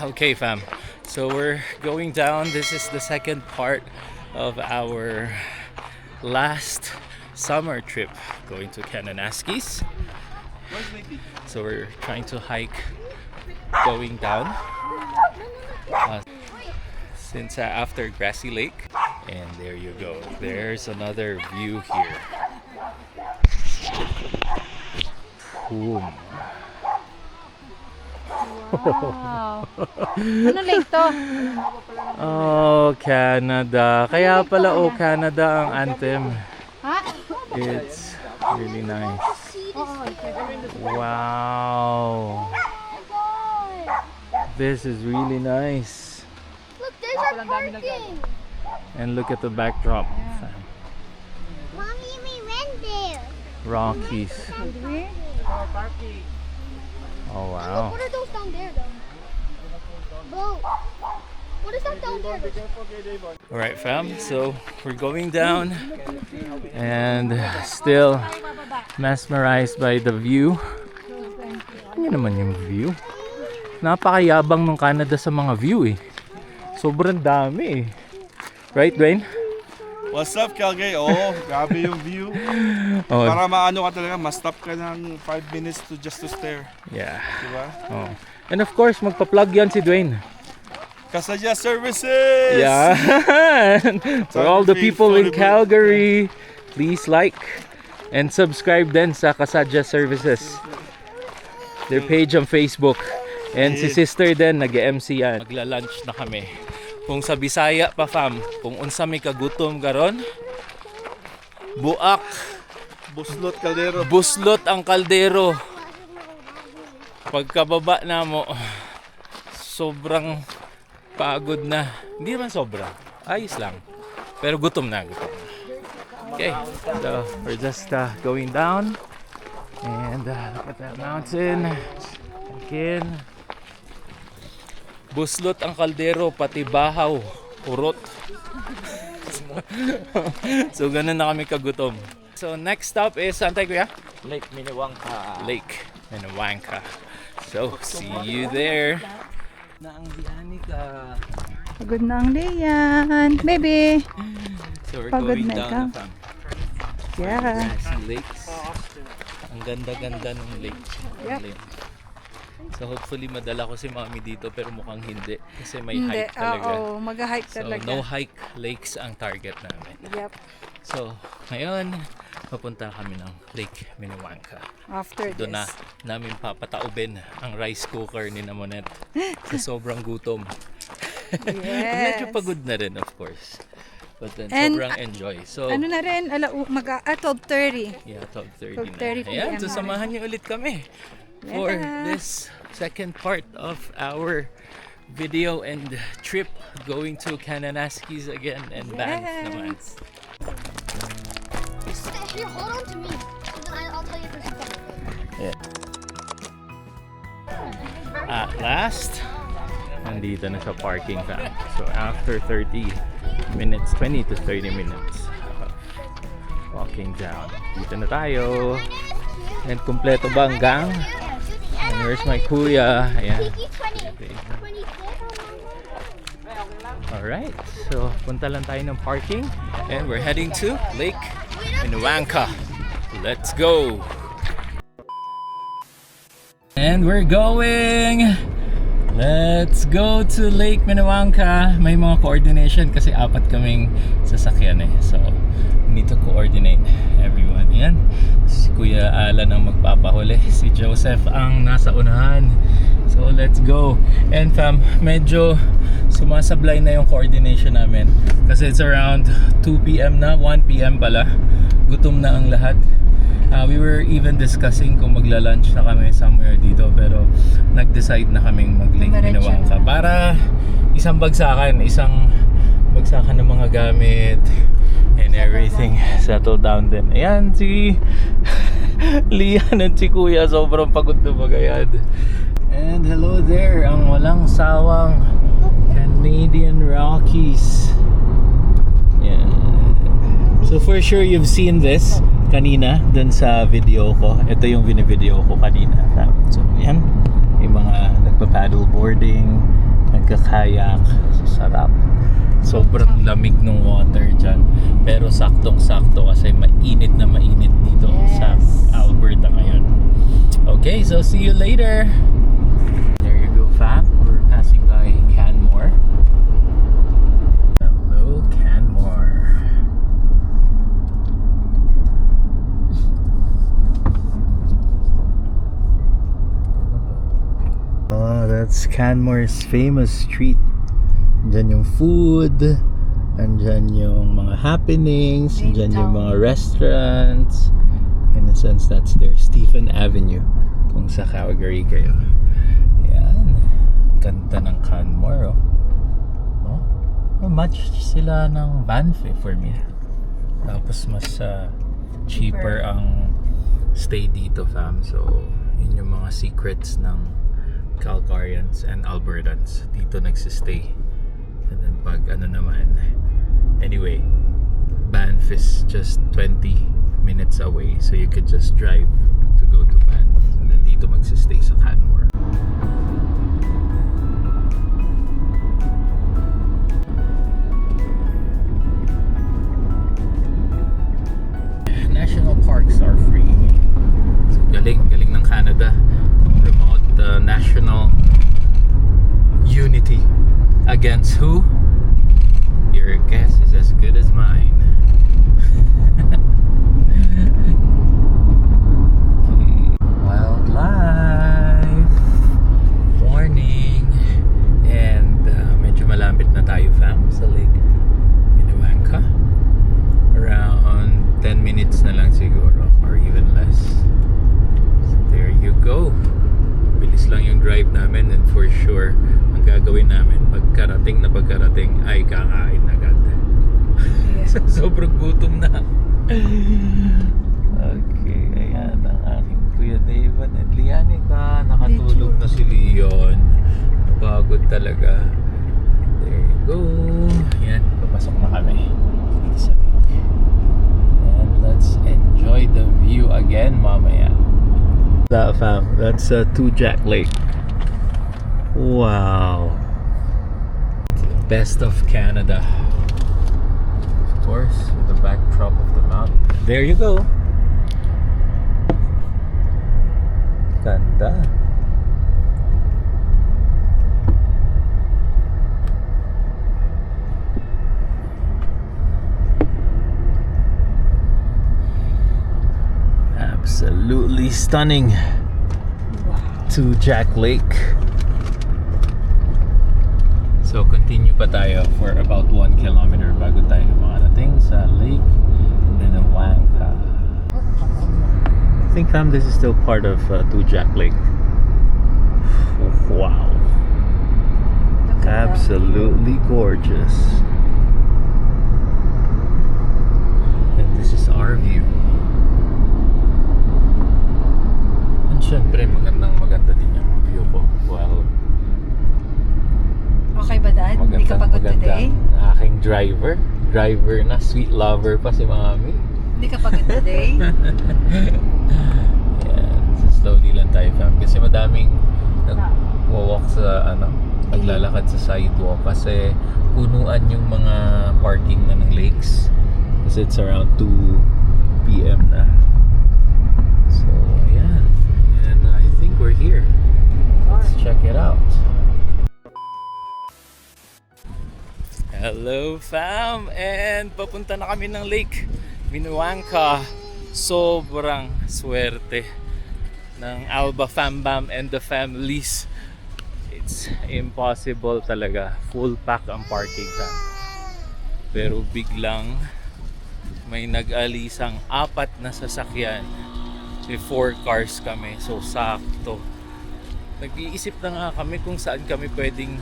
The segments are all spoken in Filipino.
Okay fam, so we're going down. This is the second part of our last summer trip going to Kananaskis. So we're trying to hike going down since after Grassy Lake, and there you go, there's another view here. Boom. Wow. Ano lake to? Oh, Canada. Kaya pala Oh Canada ang anthem. Ha? It's really nice. Oo. Wow. This is really nice. Look, there's our parking. And look at the backdrop. Mommy, we went there. Rockies. Oh Look, wow. what are those down there, though? Bro, what is that down there? Alright fam, so we're going down and still mesmerized by the view. Ano naman yung view? Napakayabang ng Canada sa mga view eh. Sobrang dami eh. Right, Dwayne? What's up, Calgary? Oh, grabe yung view. Oh, Para maano ka talaga, ma-stop ka ng 5 minutes just to stare. yeah. Diba? Oh. And of course, magpa-plug yan si Dwayne. Kasadya Services! Yeah. For all the people in Calgary, please like and subscribe din sa Kasadya Services. Their page on Facebook. And si sister din, nag-MC yan. Magla-lunch na kami. Kung sa Bisaya pa fam, kung unsa may kagutom karon, buak, Buslot Caldero. buslot ang kaldero. Pagkababa na mo, sobrang pagod na. Hindi naman sobra, ayos lang. Pero gutom na. Okay, so we're just going down. And look at that mountain. Again. Buslot ang kaldero, pati bahaw, urot. So ganun na kami kagutom. So next stop is, saan tayo kuya? Lake Minnewanka. Lake Minnewanka. So see you there. Na ang biyani ka. Pagod na ang Leyan. Baby. So we're Pagod going na down ikaw. na fam. Yeah. Grassy Lakes. Ang ganda-ganda ng lake. Yep. So hopefully madala ko si Mami dito, pero mukhang hindi kasi may Hindi. hike talaga. Oo, mag-hike So talaga. no hike lakes ang target namin. Yep. So ngayon papunta kami ng Lake Minnewanka. After Doon na this. namin papataubin ang rice cooker ni Namonet sa sobrang gutom. Yes. Medyo pagod na rin of course. But then And, sobrang enjoy. So Ano na rin, 12:30. yeah, 12:30 12:30 na. Ayan, PM so na samahan niyo ulit kami for Yeah. this second part of our video and trip going to Kananaskis again and Banff naman. Yes. Here, hold on to me. And then I'll tell you if there's something. At last, nandito na sa parking fam. So after 30 minutes, 20 to 30 minutes of walking down, dito na tayo. And kumpleto ba ang gang? And where's my kuya? Ayan. Alright, so punta lang tayo ng parking and we're heading to Lake Minnewanka. Let's go! And we're going! Let's go to Lake Minnewanka. May mga coordination kasi 4 kaming sasakyan eh. So We need to coordinate everyone. Yan. Si Kuya Alan ang magpapahuli. Si Joseph ang nasa unahan. So let's go. And fam, medyo sumasablay na yung coordination namin. Kasi it's around 2 p.m. na, 1 p.m. pala. Gutom na ang lahat. We were even discussing kung magla-lunch na kami somewhere dito, pero nag-decide na kaming mag-link Minawangka para isang bagsakan ng mga gamit and everything. Settle down din. Ayan si Lian at si Kuya, sobrang pagod na bagayad. And hello there, ang walang sawang Canadian Rockies. Yeah. So for sure you've seen this kanina dun sa video ko. Ito yung video ko kanina. So yan, yung mga nagpa-paddle boarding, nagka-kayak. Sarap. Sobrang lamig ng water dyan. Pero saktong-sakto kasi mainit na mainit dito sa Alberta ngayon. Okay, so see you later. There you go, fam. We're passing by Canmore. Hello, Canmore. Oh, that's Canmore's famous street. Andyan yung food, andyan yung mga happenings, andyan yung mga restaurants. In a sense, that's their Stephen Avenue kung sa Calgary kayo. Ayan, ganda ng Canmore, oh. Match sila ng Banff for me. Tapos mas cheaper ang stay dito, fam. So yun yung mga secrets ng Calgarians and Albertans dito nagsistay. And then pag anyway, Banff is just 20 minutes away, so you could just drive to go to Banff and then dito magsistay sa Canmore. National parks are free. So, galing ng Canada. Promote the national unity against who? Your guess is as good as mine. Wildlife warning. And medyo malapit na tayo, fam, sa Lake Minawangka. Around 10 minutes na lang siguro, or even less. So there you go. Bilis lang yung drive namin, and for sure ang gagawin namin pagkarating ay kakain agad. Sobrang gutom na. Okay, ayan ang aking Kuya David at Lianica. Nakatulog na si Leon. Napagod talaga. There you go. Ayan, papasok na kami sa lake. And let's enjoy the view again mamaya. That fam, that's Tujac Lake. Wow. Best of Canada. Of course, with the backdrop of the mountain. There you go. Ganda. Absolutely stunning. Tujac Lake. So continue pa tayo for about 1 kilometer bago tayo makarating sa Lake Minawangka. I think, fam, this is still part of Tujac Lake. Wow. Absolutely gorgeous. And this is our view. And syempre maganda din yung view ko. Well, Okay ba, Dad? Hindi ka pagod today? Aking driver na, sweet lover pa si Mami. Hindi ka pagod today? Yan, so slowly lang tayo, fam, kasi madaming nag-walk sa naglalakad sa sidewalk kasi punuan yung mga parking na ng lakes kasi it's around 2 p.m. na. So ayan, and I think we're here. Let's check it out. Hello, fam! And papunta na kami ng Lake Minawangka, sobrang swerte ng Alba Fambam and the families. It's impossible talaga. Full pack ang parking ka. Pero biglang may nag-alisang 4 na sasakyan. May 4 cars kami. So sakto. Nag-iisip na nga kami kung saan kami pwedeng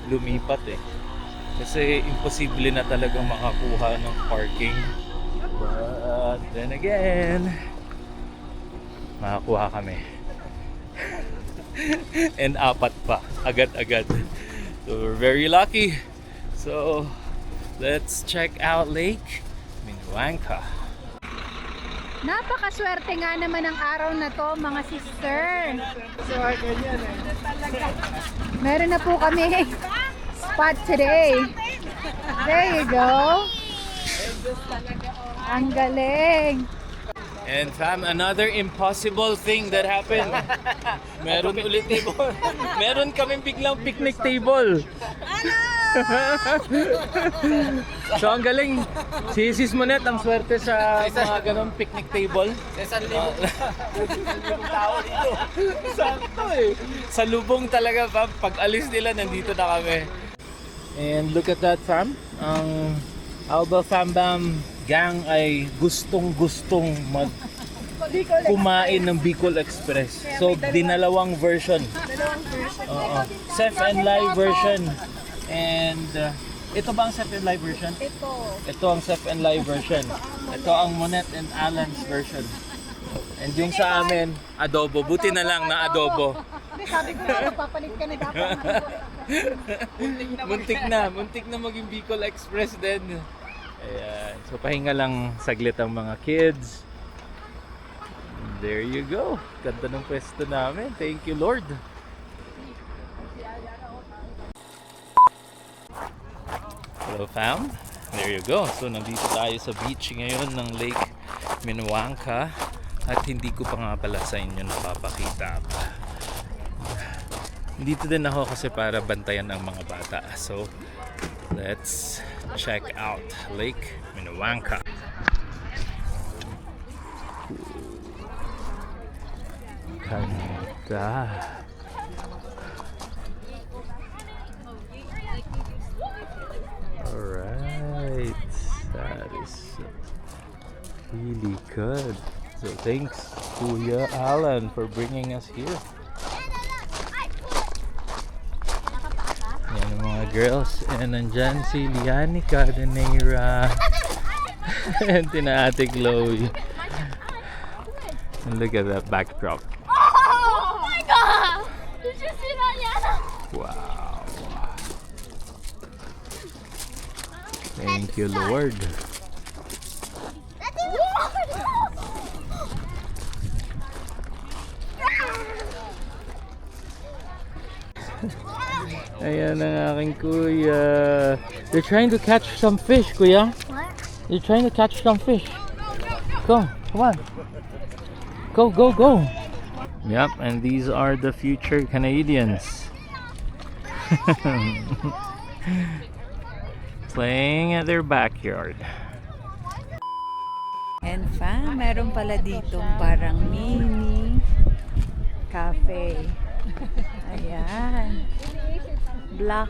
lumipat eh. Kasi imposible na talaga makakuha ng parking. But then again, makakuha kami. And 4 pa. Agad-agad. So we're very lucky. So let's check out Lake Minawangka. Napakaswerte nga naman ang araw na to, mga sister. Meron na po kami spot today. There you go. Ang galing. And fam, another impossible thing that happened. Meron ulit meron kaming biglang picnic table. So ang galing. Si Sis Monet ang swerte sa mga ganong picnic table. Sakto eh. Sa lubong talaga fam. Pag alis nila, nandito na kami. And look at that fam. Ang Alba Fambam gang ay gustong-gustong kumain ng Bicol Express. So, dinalawang version. Chef and Live version. And ito ba ang Chef and Live version? Ito ang Chef and Live version. Ito ang Monet and Alan's version. And yung sa amin, adobo. Buti na lang na adobo. Sabi ko na, papalit ka na dapat. Muntik na maging Bicol Express din. Ayan. So pahinga lang saglit ang mga kids. And there you go. Ganda ng pwesto namin. Thank you, Lord. Hello fam. There you go. So nandito tayo sa beach ngayon ng Lake Minawangka. At hindi ko pa nga pala sa inyo napapakita pa. Dito din ako kasi para bantayan ang mga bata. So let's check out Lake Minawangka. Ganda. Alright. That is really good. So thanks Kuya Alan for bringing us here. Yan ang mga girls. And nandyan si Lianica, Deneira, and tina Ate Chloe. And look at that backdrop. Oh my god! Did you see that, Yana? Wow. Thank you, Lord. Ayan ang aking kuya. They're trying to catch some fish, kuya. What? They're trying to catch some fish. Go, come on. Go, go, go. Yep, and these are the future Canadians. Playing at their backyard. And fam, meron pala ditong parang mini cafe. Ayan. Black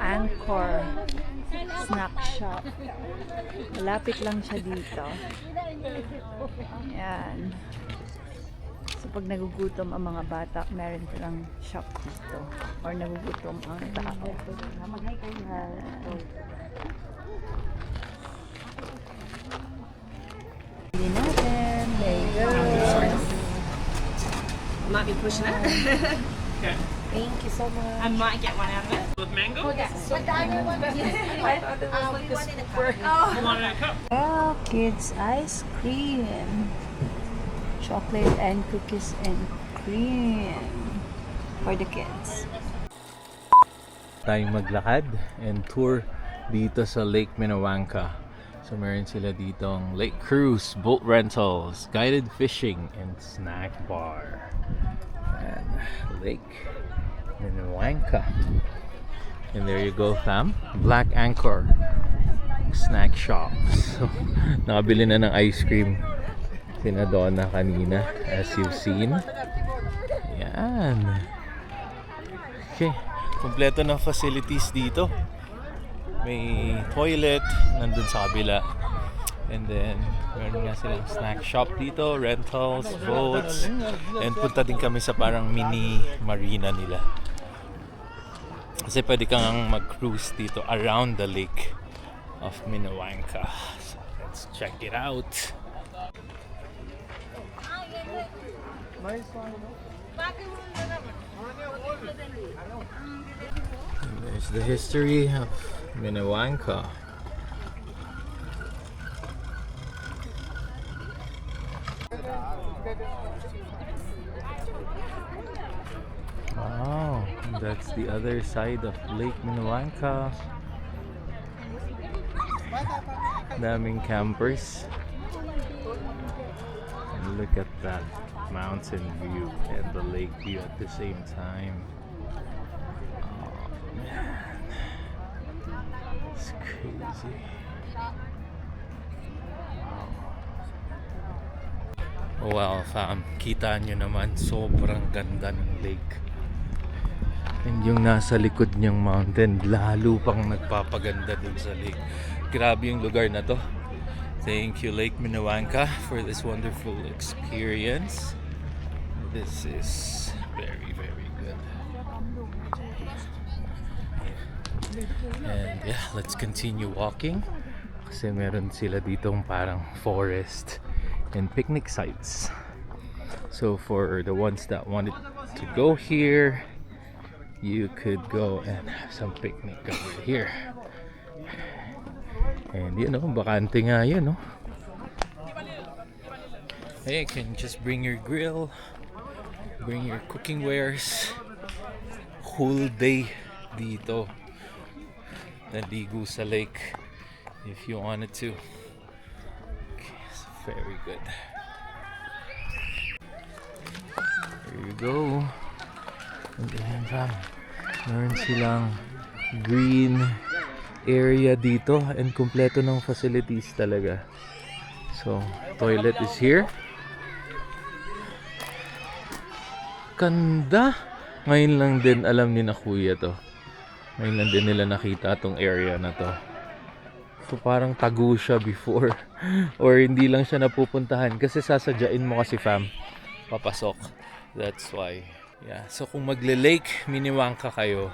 Anchor Snack Shop. Malapit lang siya dito. Ayan. So pag nagugutom ang mga bata, meron silang shop dito. Or nagugutom ang tao. Hindi natin. There you go. Might be pushing it. Thank you so much. I might get one out of it. With mango? But the other one was I thought there was like we this wanted a squirt. cup. You want a cup? Well, kids ice cream. Chocolate and cookies and cream for the kids. Tayong maglakad and tour dito sa Lake Minawangka. So meron sila ditong lake cruise, boat rentals, guided fishing, and snack bar. And Lake Minawangka. And there you go fam, Black Anchor. snack shops. So, nakabili na ng ice cream sina Donna kanina, as you've seen. Yan. Okay. Kompleto ng facilities dito. May toilet nandun sa kabila. And then, meron nga silang snack shop dito, rentals, boats. And punta din kami sa parang mini marina nila. Kasi pwede kang mag-cruise dito around the lake of Minnewanka. So, let's check it out. And there's the history of Minnewanka. Wow, that's the other side of Lake Minnewanka. Daming campers. And look at that mountain view and the lake view at the same time. Oh man, it's crazy. Wow fam, kita nyo naman, sobrang ganda ng lake. And yung nasa likod niyang mountain, lalo pang nagpapaganda dun sa lake. Grabe yung lugar na to. Thank you Lake Minnewanka for this wonderful experience. This is very, very good. And yeah, let's continue walking. Kasi meron sila ditong parang forest and picnic sites. So for the ones that wanted to go here, you could go and have some picnic over here. And you know, bakante nga yun, no? Hey, you can just bring your grill, bring your cooking wares. Whole day dito. Naligo sa lake if you wanted to. Okay, it's very good. There you go. And then, meron silang green area dito and kumpleto ng facilities talaga. So, toilet is here. Ganda! Ngayon lang din alam ni na kuya to. Ngayon lang din nila nakita tong area na to. So, parang tago siya before. Or hindi lang siya napupuntahan. Kasi sasadyain mo kasi fam, papasok. That's why. Yeah. So, kung magle-lake Minnewanka kayo,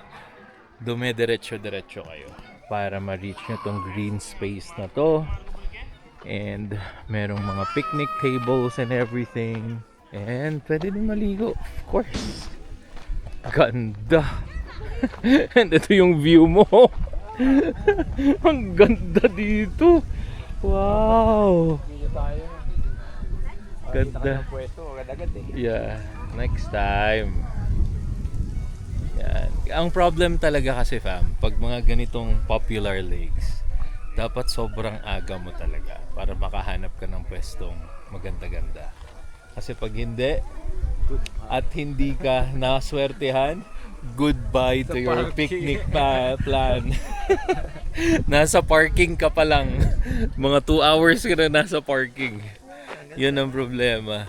dumediretso-diretso kayo para ma-reach nyo tong green space na to. And merong mga picnic tables and everything. And pwede din maligo, of course. Ganda. And ito yung view mo. Ang ganda dito. Wow. Ganda. Yeah, next time. Yan. Ang problem talaga kasi fam, pag mga ganitong popular lakes, dapat sobrang aga mo talaga para makahanap ka ng pwestong maganda-ganda. Kasi pag hindi, at hindi ka naswertehan, goodbye to your picnic plan. Nasa parking ka pa lang. Mga 2 hours ka na nasa parking. Yun ang problema.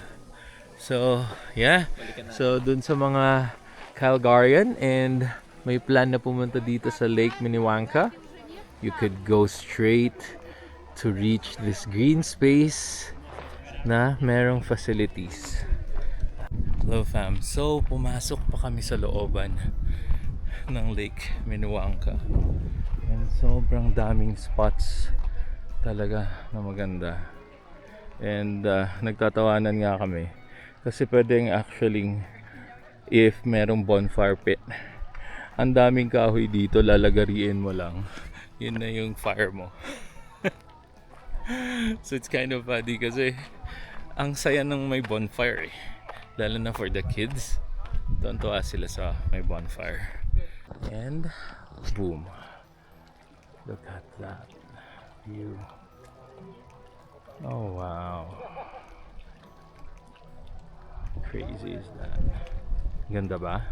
So, yeah. So, dun sa mga Calgarian and may plan na pumunta dito sa Lake Minnewanka, you could go straight to reach this green space na merong facilities. Hello fam. So, pumasok pa kami sa looban ng Lake Minnewanka. And sobrang daming spots talaga na maganda. And nagtatawanan nga kami. Kasi pwedeng actually, if merong bonfire pit, ang daming kahoy dito, lalagariin mo lang. Yun na yung fire mo. So it's kind of funny kasi ang saya ng may bonfire eh. Lalo na for the kids. Tuwan-tuwa sila sa may bonfire. And boom. Look at that view. Oh wow. Crazy is that. Ganda ba?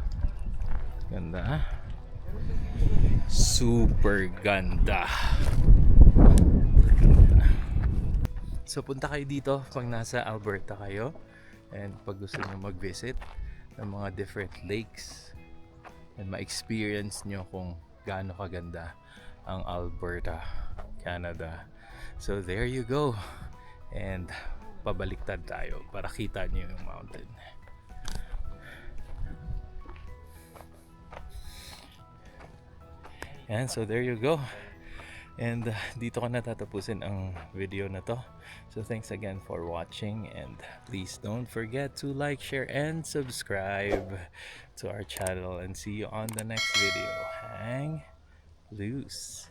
Ganda. Super ganda. So punta kayo dito pag nasa Alberta kayo and pag gusto nyo mag-visit ng mga different lakes and ma-experience nyo kung gaano kaganda ang Alberta, Canada. So there you go. And pabaliktad tayo para kita nyo yung mountain. And so there you go. And dito ko natatapusin ang video na to. So thanks again for watching, and please don't forget to like, share, and subscribe to our channel, and see you on the next video. Hang loose.